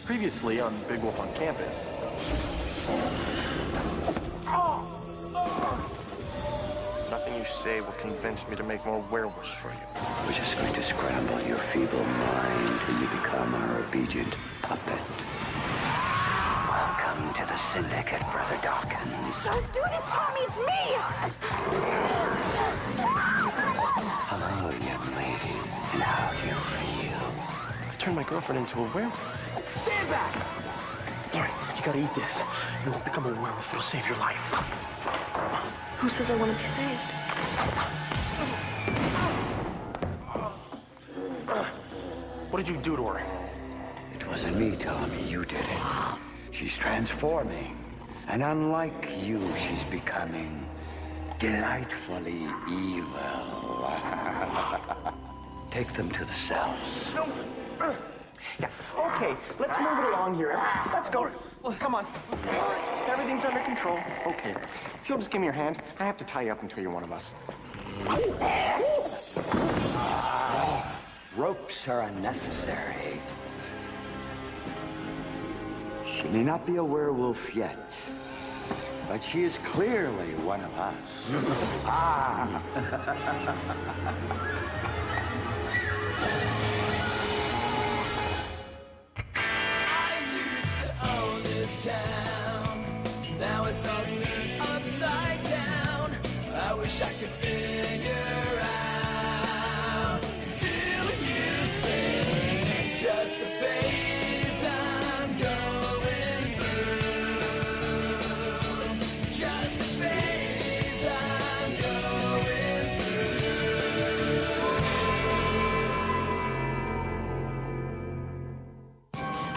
Previously on Big Wolf on Campus. Nothing you say will convince me to make more werewolves for you. We're just going to scramble your feeble mind till you become our obedient puppet. Welcome to the Syndicate, Brother Dawkins. Don't do this, Tommy! It's me! Hello, young lady. And how do you feel? I turned my girlfriend into a werewolf. Stand back! All right, you gotta eat this. You won't become a werewolf. It'll save your life. Who says I want to be saved? What did you do to her? It wasn't me, Tommy. You did it. She's transforming. And unlike you, she's becoming delightfully evil. Take them to the cells. No. Yeah, okay, let's move it along here. Let's go. Come on. Everything's under control. Okay. If you'll just give me your hand, I have to tie you up until you're one of us. Ropes are unnecessary. She may not be a werewolf yet, but she is clearly one of us. Town. Now it's all turned upside down. I wish I could figure out. Do you think it's just a phase I'm going through? Just a phase I'm going through.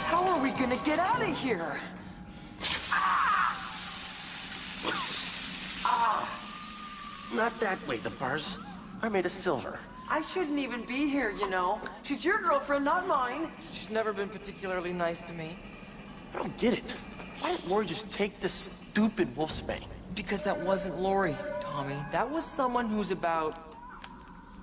How are we gonna get out of here? Not that way, the bars are made of silver. I shouldn't even be here, you know. She's your girlfriend, not mine. She's never been particularly nice to me. I don't get it. Why didn't Lori just take this stupid wolfsbane? Because that wasn't Lori, Tommy. That was someone who's about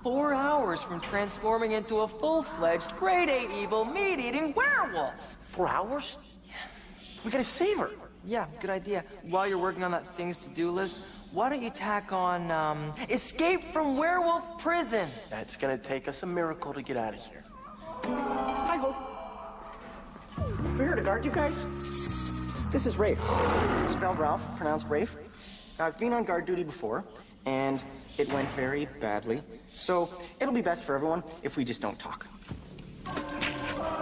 4 hours from transforming into a full-fledged, grade-A evil, meat-eating werewolf. 4 hours? Yes. We gotta save her. Yeah, good idea. While you're working on that things-to-do list, why don't you tack on, escape from werewolf prison? That's gonna take us a miracle to get out of here. Hi, Hope. We're here to guard you guys. This is Rafe. Spelled Ralph, pronounced Rafe. Now, I've been on guard duty before, and it went very badly. So it'll be best for everyone if we just don't talk.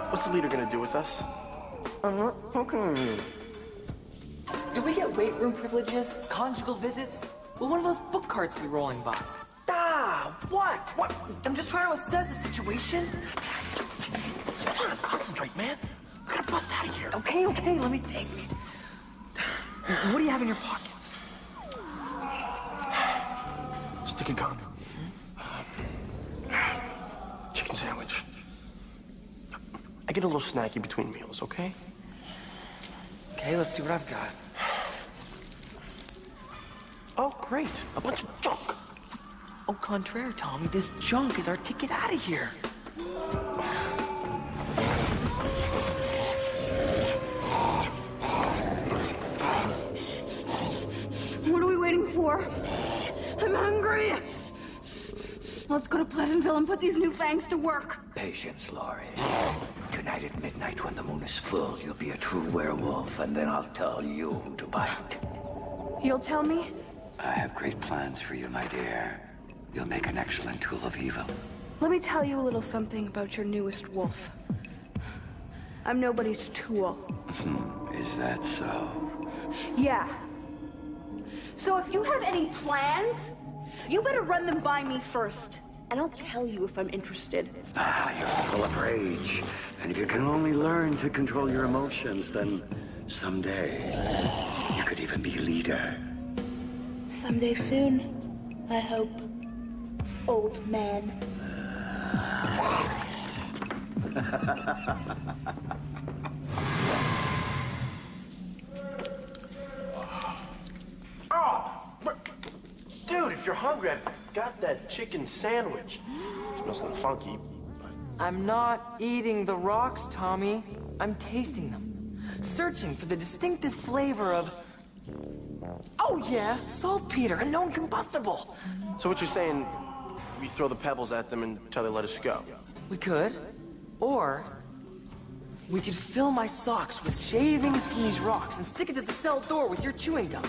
What's the leader gonna do with us? Okay. Do we get weight room privileges, conjugal visits? Will one of those book carts be rolling by? Ah, what? What? I'm just trying to assess the situation. I'm gonna concentrate, man. We gotta bust out of here. Okay, let me think. What do you have in your pockets? Stick a gun. Chicken sandwich. I get a little snacky between meals, okay? Okay, let's see what I've got. Oh, great. A bunch of junk. Au contraire, Tommy, this junk is our ticket out of here. What are we waiting for? I'm hungry! Let's go to Pleasantville and put these new fangs to work. Patience, Laurie. Tonight at midnight when the moon is full, you'll be a true werewolf, and then I'll tell you who to bite. You'll tell me? I have great plans for you, my dear. You'll make an excellent tool of evil. Let me tell you a little something about your newest wolf. I'm nobody's tool. Is that so? Yeah. So if you have any plans, you better run them by me first. And I'll tell you if I'm interested. You're full of rage. And if you can only learn to control your emotions, then someday you could even be leader. Someday soon, I hope. Old man. Dude, if you're hungry, I've got that chicken sandwich. Smells a little funky, but... I'm not eating the rocks, Tommy. I'm tasting them, searching for the distinctive flavor of... Oh yeah, saltpeter, a known combustible. So what you're saying, we throw the pebbles at them until they let us go? We could. Or we could fill my socks with shavings from these rocks and stick it to the cell door with your chewing gum.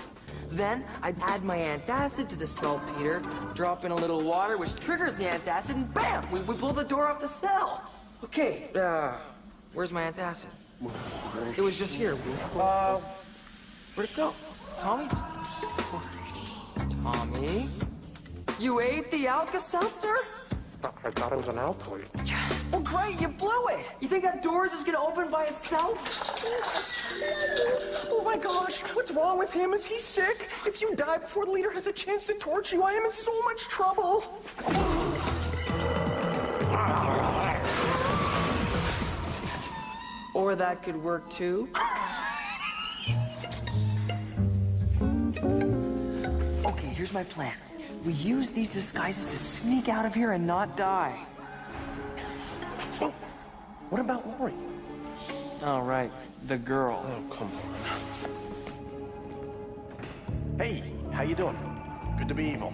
Then I'd add my antacid to the saltpeter, drop in a little water, which triggers the antacid, and bam! We pull the door off the cell. Okay, where's my antacid? It was just here. Where'd it go? Tommy? Tommy? You ate the Alka-Seltzer? I thought it was an Altoid. Well, great, you blew it! You think that door is just gonna open by itself? Oh my gosh, what's wrong with him? Is he sick? If you die before the leader has a chance to torch you, I am in so much trouble. Or that could work too. Okay, here's my plan. We use these disguises to sneak out of here and not die. Oh, what about Lori? All right, the girl. Oh, come on. Hey, how you doing? Good to be evil.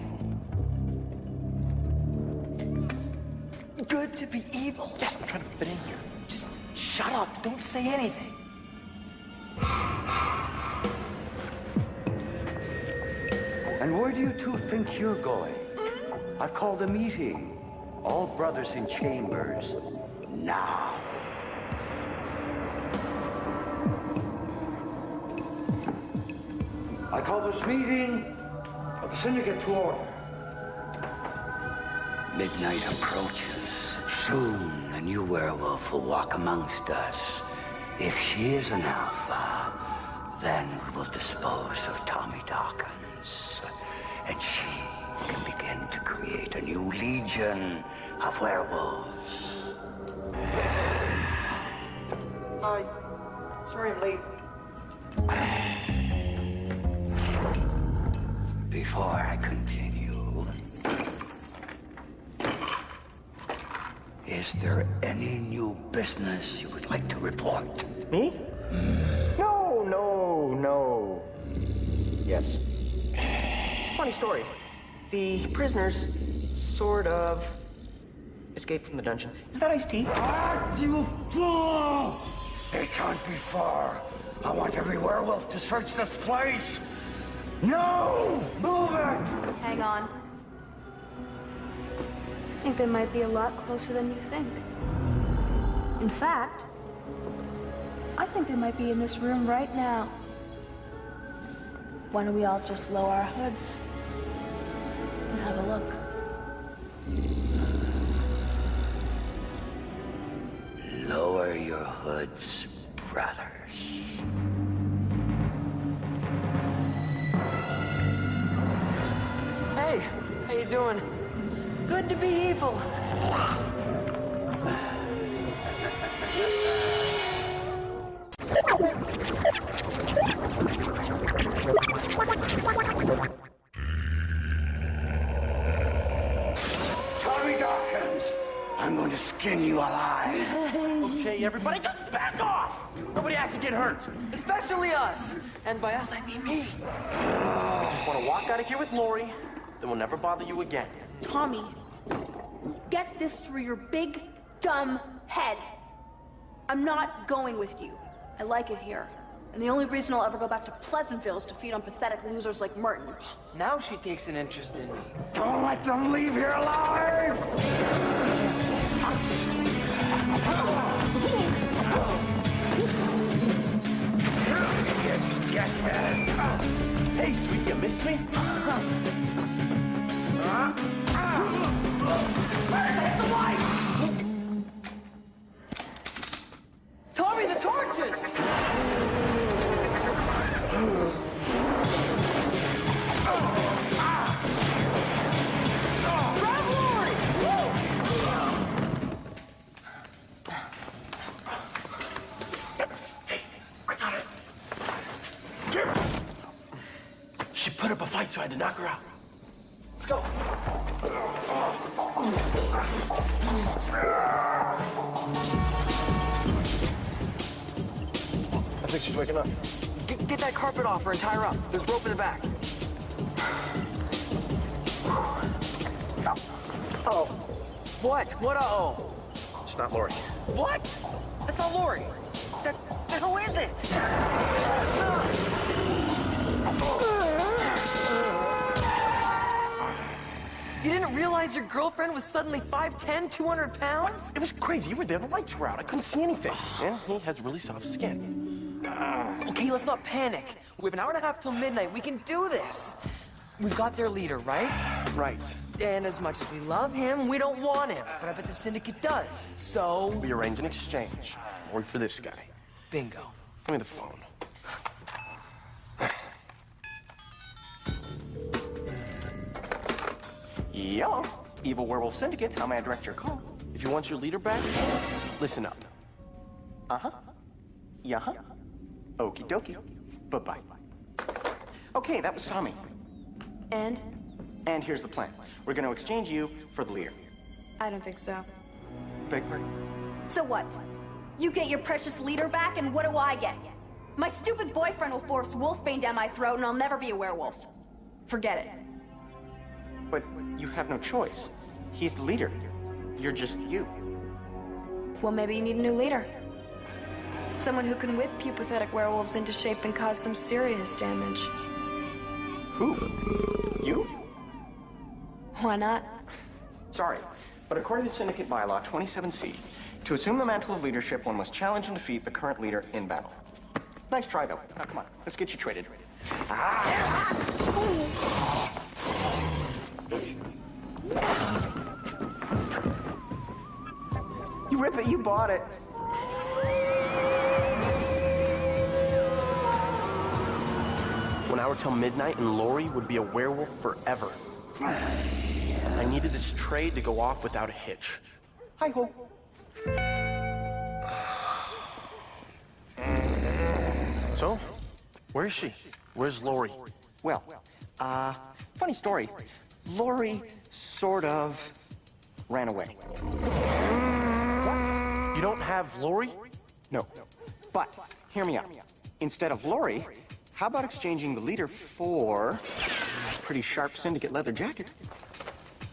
Good to be evil. Yes, I'm trying to fit in here. Just shut up. Don't say anything. And where do you two think you're going? I've called a meeting. All brothers in chambers. Now. I call this meeting of the Syndicate to order. Midnight approaches. Soon a new werewolf will walk amongst us. If she is an alpha, then we will dispose of Tommy Dawkins. And she can begin to create a new legion of werewolves. Sorry I'm late. Before I continue, is there any new business you would like to report? Me? No. Yes. Funny story. The prisoners sort of escaped from the dungeon. Is that iced tea? You fool! They can't be far. I want every werewolf to search this place. No! Move it! Hang on. I think they might be a lot closer than you think. In fact, I think they might be in this room right now. Why don't we all just lower our hoods and have a look? Lower your hoods, brothers. Hey, how you doing? Good to be evil. Tommy Dawkins, I'm going to skin you alive. Okay, everybody, just back off! Nobody has to get hurt. Especially us. And by us, I mean me. I just want to walk out of here with Lori, then we'll never bother you again. Tommy, get this through your big, dumb head. I'm not going with you. I like it here. And the only reason I'll ever go back to Pleasantville is to feed on pathetic losers like Merton. Now she takes an interest in me. Don't let them leave here alive! Hey, sweetie, you miss me? Tommy, the torches! Grab Lori! I got it. Here. She put up a fight, so I had to knock her out. Let's go. think she's waking up. Get that carpet off her and tie her up. There's rope in the back. Oh, What? What uh-oh? it's not Lori. What? That's not Lori. Who is it? You didn't realize your girlfriend was suddenly 5'10", 200 pounds? It was crazy. You were there. The lights were out. I couldn't see anything. And he has really soft skin. Okay, let's not panic. We have an hour and a half till midnight. We can do this. We've got their leader, right? Right. And as much as we love him, we don't want him. But I bet the syndicate does. So, We arrange an exchange. Work for this guy. bingo. Give me the phone. Yellow. Evil Werewolf Syndicate. How may I direct your call? If you want your leader back, listen up. Uh-huh. Yeah-huh. Okie dokie. Bye-bye. Okay, that was Tommy. And? And here's the plan. We're going to exchange you for the leader. I don't think so. Big pardon? So what? You get your precious leader back, and what do I get? My stupid boyfriend will force wolfsbane down my throat, and I'll never be a werewolf. Forget it. But you have no choice. He's the leader. You're just you. Well, maybe you need a new leader. Someone who can whip you pathetic werewolves into shape and cause some serious damage. Who? You? Why not? Sorry, but according to Syndicate Bylaw 27C, to assume the mantle of leadership, one must challenge and defeat the current leader in battle. Nice try, though. Now, come on. Let's get you traded. You rip it, you bought it. 1 hour till midnight, and Lori would be a werewolf forever. I needed this trade to go off without a hitch. Hi-ho. So, where is she? Where's Lori? Well, funny story. Lori sort of ran away. You don't have Lori? No. But, hear me out. Instead of Lori, how about exchanging the leader for a pretty sharp syndicate leather jacket?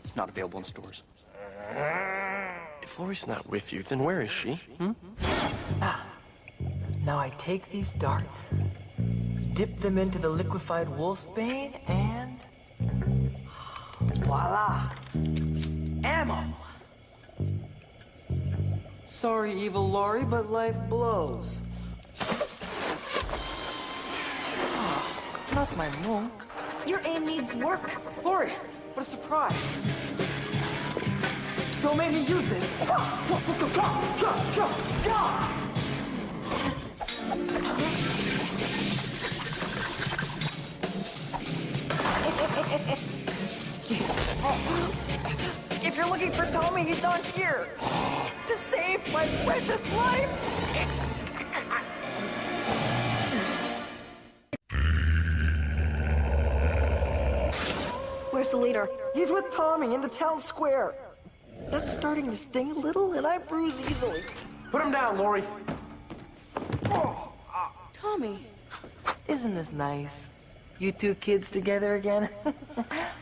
It's not available in stores. If Lori's not with you, then where is she? Now I take these darts, dip them into the liquefied wolfsbane, and voila! Ammo! Sorry, evil Lori, but life blows. Oh, not my monk. Your aim needs work. Lori, what a surprise. Don't make me use this. If you're looking for Tommy, he's not here. To save my precious life. Where's the leader? He's with Tommy in the town square. That's starting to sting a little, and I bruise easily. Put him down, Lori. Tommy. Isn't this nice? You two kids together again?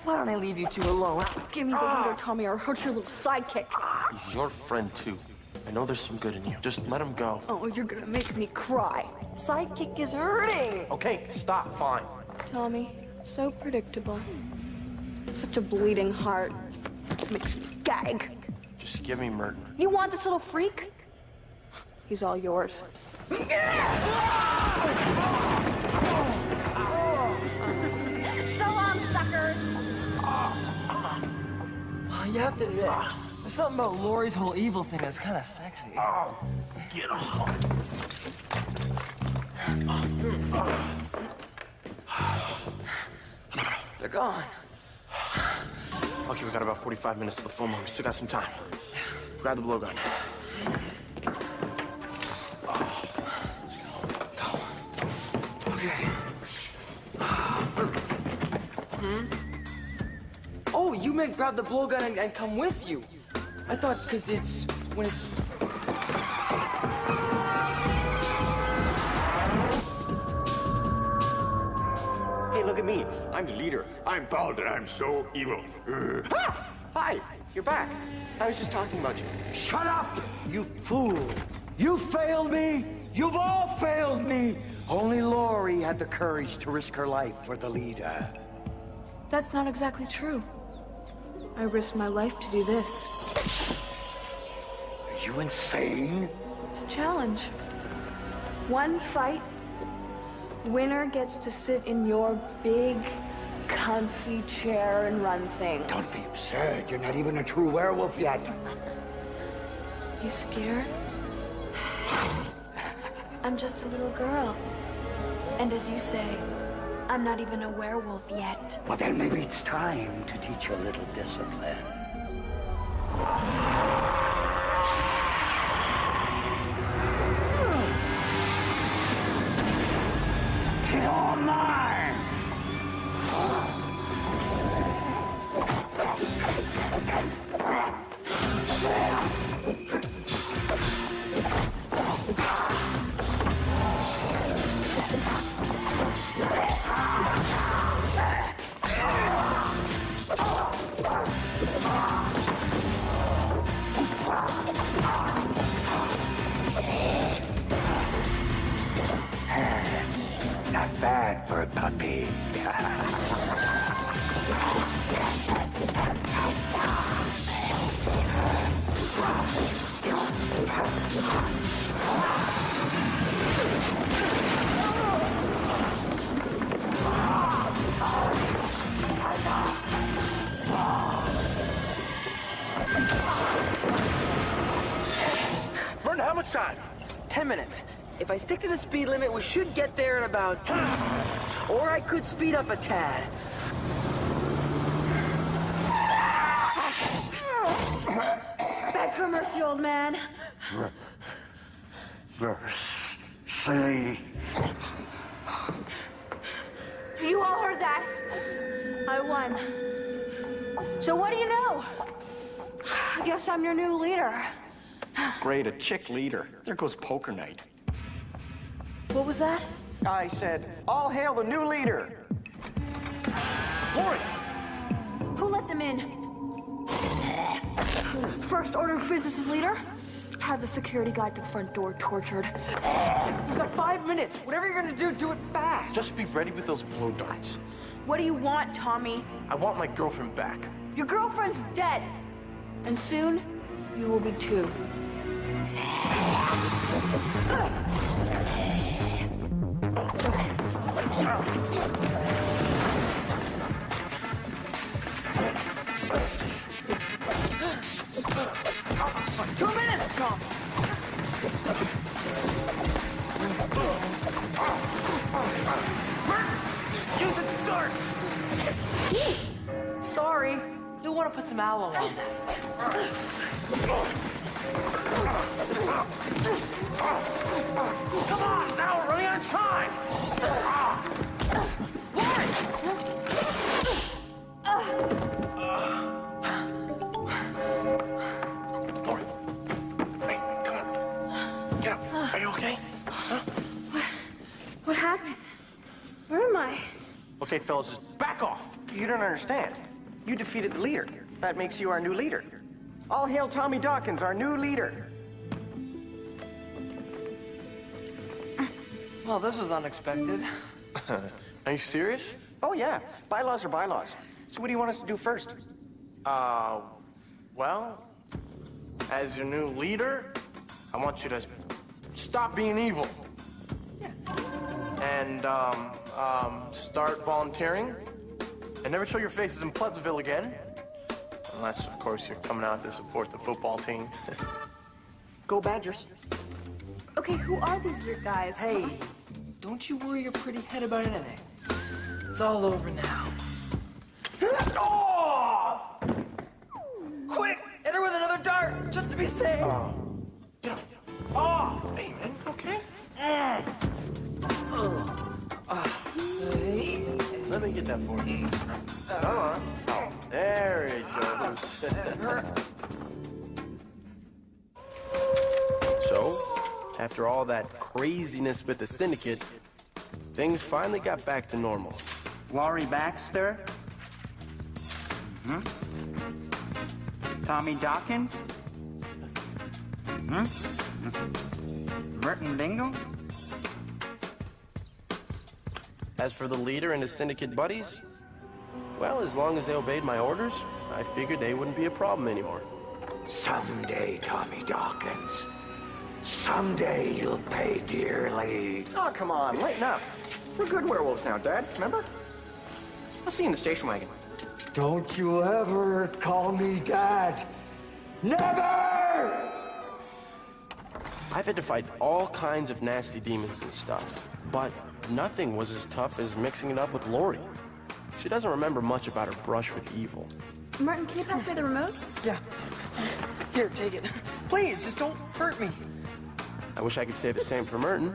Why don't I leave you two alone? Give me the leader, Tommy, or I'll hurt your little sidekick. He's your friend, too. I know there's some good in you. Just let him go. Oh, you're gonna make me cry. Sidekick is hurting. Okay, stop. Fine. Tommy, so predictable. Such a bleeding heart. Makes me gag. Just give me Merton. You want this little freak? He's all yours. So long, suckers! You have to admit, there's something about Lori's whole evil thing that's kind of sexy. Get off. They're gone. Okay, we got about 45 minutes to the full moon. We still got some time. Grab the blowgun. Okay. Oh, you meant grab the blowgun and come with you. I thought because it's when it's... me. I'm the leader. I'm bald and I'm so evil. Ah! Hi, you're back. I was just talking about you. Shut up, you fool! You failed me! You've all failed me! Only Lori had the courage to risk her life for the leader. That's not exactly true. I risked my life to do this. Are you insane? It's a challenge. One fight, winner gets to sit in your big, comfy chair and run things. Don't be absurd. You're not even a true werewolf yet. You scared? I'm just a little girl. And as you say, I'm not even a werewolf yet. Well, then maybe it's time to teach you a little discipline. She's all mine! Not bad for a puppy. Vern, how much time? 10 minutes. If I stick to the speed limit, we should get there in about... Or I could speed up a tad. Beg for mercy, old man. Mercy. You all heard that. I won. So what do you know? I guess I'm your new leader. Great, a chick leader. There goes poker night. What was that? I said, all hail the new leader. Lori! Who let them in? First order of business as leader? Have the security guard at the front door tortured. We've got 5 minutes. Whatever you're gonna do it fast. Just be ready with those blow darts. What do you want, Tommy? I want my girlfriend back. Your girlfriend's dead. And soon, you will be too. Sorry. You'll want to put some aloe on that. Come on, now we're running out of time! Lori! Hey, come on. Get up. Are you okay? Huh? What happened? Where am I? Okay, fellas, just back off. You don't understand. You defeated the leader. That makes you our new leader. All hail Tommy Dawkins, our new leader. Well, this was unexpected. Are you serious? Oh, yeah. Bylaws are bylaws. So what do you want us to do first? Well, as your new leader, I want you to stop being evil. And, start volunteering. And never show your faces in Pleasantville again. Unless, of course, you're coming out to support the football team. Go Badgers. Okay, who are these weird guys? Hey, don't you worry your pretty head about anything. It's all over now. Oh! Quick! Hit her with another dart, just to be safe. Get up. Oh! Hey, man, okay? Let me get that for you. Come on. Oh, there it goes. So, after all that craziness with the syndicate, things finally got back to normal. Laurie Baxter. Tommy Dawkins. Merton Bingle. As for the leader and his syndicate buddies, well, as long as they obeyed my orders, I figured they wouldn't be a problem anymore. Someday, Tommy Dawkins. Someday you'll pay dearly. Oh, come on, lighten up. We're good werewolves now, Dad. Remember? I'll see you in the station wagon. Don't you ever call me Dad. Never! I've had to fight all kinds of nasty demons and stuff, but nothing was as tough as mixing it up with Lori. She doesn't remember much about her brush with evil. Martin, can you pass me the remote? Yeah. Here, take it. Please, just don't hurt me. I wish I could say the same for Merton.